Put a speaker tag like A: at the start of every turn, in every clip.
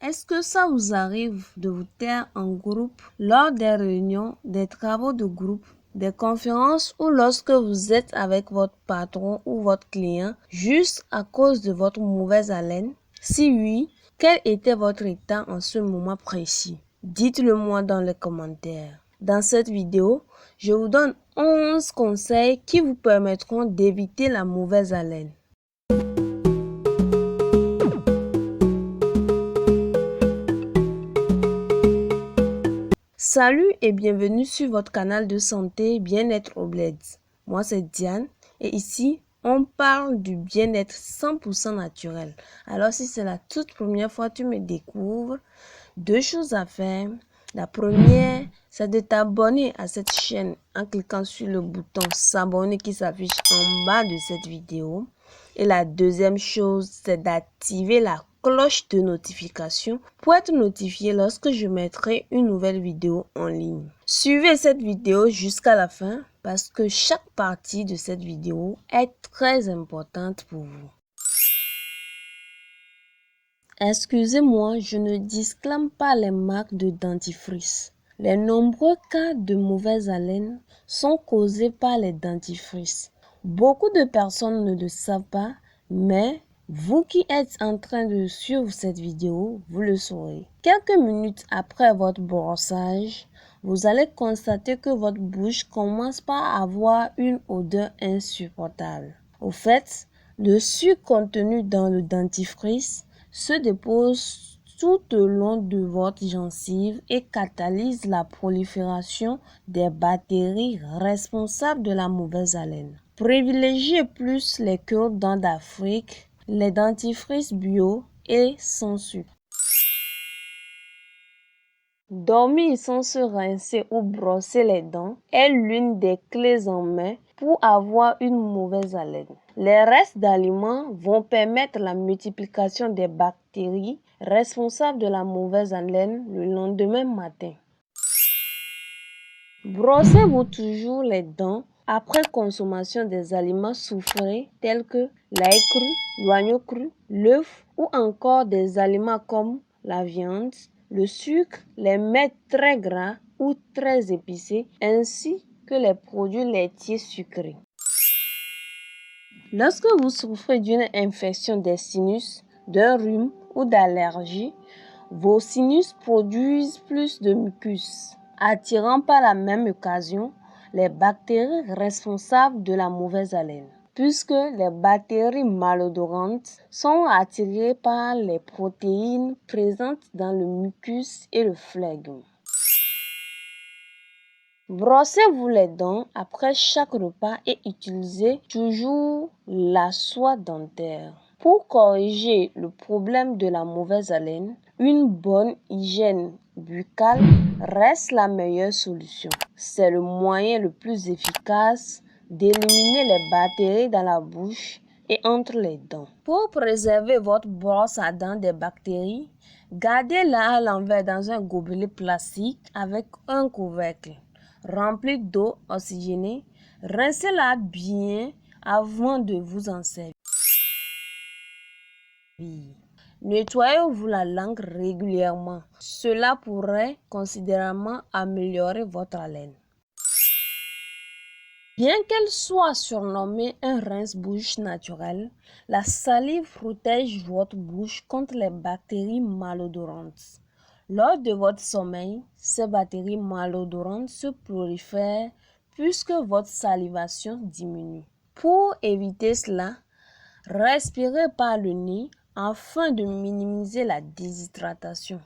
A: Est-ce que ça vous arrive de vous taire en groupe lors des réunions, des travaux de groupe, des conférences ou lorsque vous êtes avec votre patron ou votre client juste à cause de votre mauvaise haleine? Si oui, quel était votre état en ce moment précis? Dites-le moi dans les commentaires. Dans cette vidéo, je vous donne 11 conseils qui vous permettront d'éviter la mauvaise haleine. Salut et bienvenue sur votre canal de santé bien-être au bled. Moi c'est Diane et ici on parle du bien-être 100% naturel. Alors si c'est la toute première fois que tu me découvres, 2 choses à faire. La première, c'est de t'abonner à cette chaîne en cliquant sur le bouton s'abonner qui s'affiche en bas de cette vidéo. Et la deuxième chose, c'est d'activer la cloche de notification pour être notifié lorsque je mettrai une nouvelle vidéo en ligne. Suivez cette vidéo jusqu'à la fin parce que chaque partie de cette vidéo est très importante pour vous. Excusez-moi, je ne disclame pas les marques de dentifrice. Les nombreux cas de mauvaise haleine sont causés par les dentifrices. Beaucoup de personnes ne le savent pas, mais vous qui êtes en train de suivre cette vidéo, vous le saurez. Quelques minutes après votre brossage, vous allez constater que votre bouche commence par avoir une odeur insupportable. Au fait, le sucre contenu dans le dentifrice se dépose tout au long de votre gencive et catalyse la prolifération des bactéries responsables de la mauvaise haleine. Privilégiez plus les cure-dents d'Afrique, les dentifrices bio et sans sucre. Dormir sans se rincer ou brosser les dents est l'une des clés en main pour avoir une mauvaise haleine. Les restes d'aliments vont permettre la multiplication des bactéries responsables de la mauvaise haleine le lendemain matin. Brossez-vous toujours les dents après consommation des aliments soufrés tels que l'ail cru, l'oignon cru, l'œuf ou encore des aliments comme la viande, le sucre, les mets très gras ou très épicés, ainsi que les produits laitiers sucrés. Lorsque vous souffrez d'une infection des sinus, d'un rhume ou d'allergie, vos sinus produisent plus de mucus, attirant par la même occasion les bactéries responsables de la mauvaise haleine, puisque les bactéries malodorantes sont attirées par les protéines présentes dans le mucus et le phlegme. Brossez-vous les dents après chaque repas et utilisez toujours la soie dentaire. Pour corriger le problème de la mauvaise haleine, une bonne hygiène buccale reste la meilleure solution. C'est le moyen le plus efficace d'éliminer les bactéries dans la bouche et entre les dents. Pour préserver votre brosse à dents des bactéries, gardez-la à l'envers dans un gobelet plastique avec un couvercle rempli d'eau oxygénée. Rincez-la bien avant de vous en servir. Nettoyez-vous la langue régulièrement. Cela pourrait considérablement améliorer votre haleine. Bien qu'elle soit surnommée un rince-bouche naturel, la salive protège votre bouche contre les bactéries malodorantes. Lors de votre sommeil, ces bactéries malodorantes se prolifèrent puisque votre salivation diminue. Pour éviter cela, respirez par le nez afin de minimiser la déshydratation.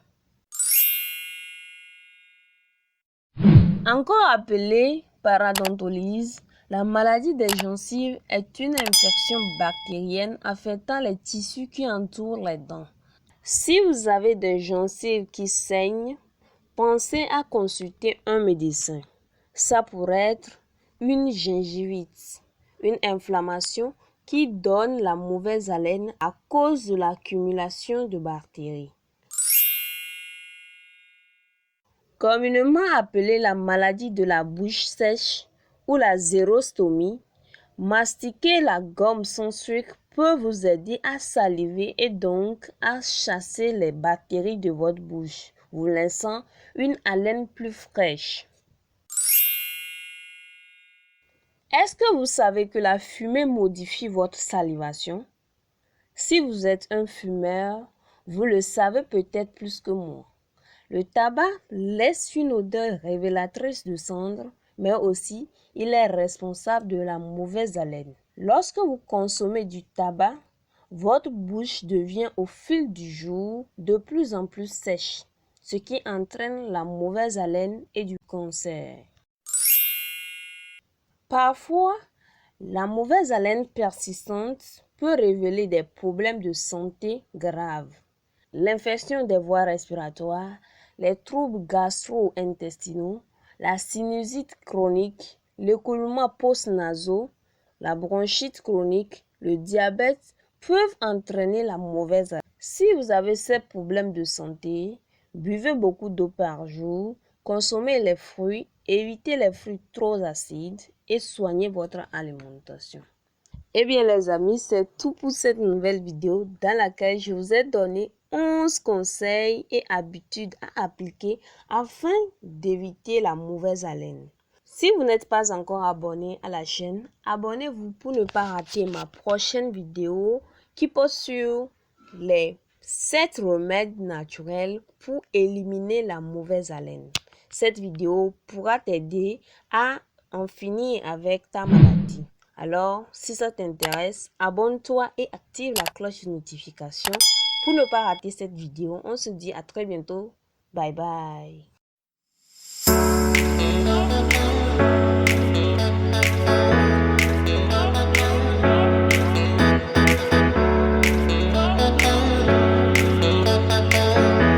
A: Encore appelée parodontolyse, la maladie des gencives est une infection bactérienne affectant les tissus qui entourent les dents. Si vous avez des gencives qui saignent, pensez à consulter un médecin. Ça pourrait être une gingivite, une inflammation qui donne la mauvaise haleine à cause de l'accumulation de bactéries. Communément appelée la maladie de la bouche sèche ou la xérostomie, mastiquer la gomme sans sucre peut vous aider à saliver et donc à chasser les bactéries de votre bouche, vous laissant une haleine plus fraîche. Est-ce que vous savez que la fumée modifie votre salivation? Si vous êtes un fumeur, vous le savez peut-être plus que moi. Le tabac laisse une odeur révélatrice de cendre, mais aussi il est responsable de la mauvaise haleine. Lorsque vous consommez du tabac, votre bouche devient au fil du jour de plus en plus sèche, ce qui entraîne la mauvaise haleine et du cancer. Parfois, la mauvaise haleine persistante peut révéler des problèmes de santé graves. L'infection des voies respiratoires, les troubles gastro-intestinaux, la sinusite chronique, l'écoulement post-nasaux, la bronchite chronique, le diabète peuvent entraîner la mauvaise haleine. Si vous avez ces problèmes de santé, buvez beaucoup d'eau par jour, consommez les fruits, évitez les fruits trop acides et soignez votre alimentation. Eh bien les amis, c'est tout pour cette nouvelle vidéo dans laquelle je vous ai donné 11 conseils et habitudes à appliquer afin d'éviter la mauvaise haleine. Si vous n'êtes pas encore abonné à la chaîne, abonnez-vous pour ne pas rater ma prochaine vidéo qui porte sur les 7 remèdes naturels pour éliminer la mauvaise haleine. Cette vidéo pourra t'aider à en finir avec ta maladie. Alors, si ça t'intéresse, abonne-toi et active la cloche de notification pour ne pas rater cette vidéo. On se dit à très bientôt. Bye bye.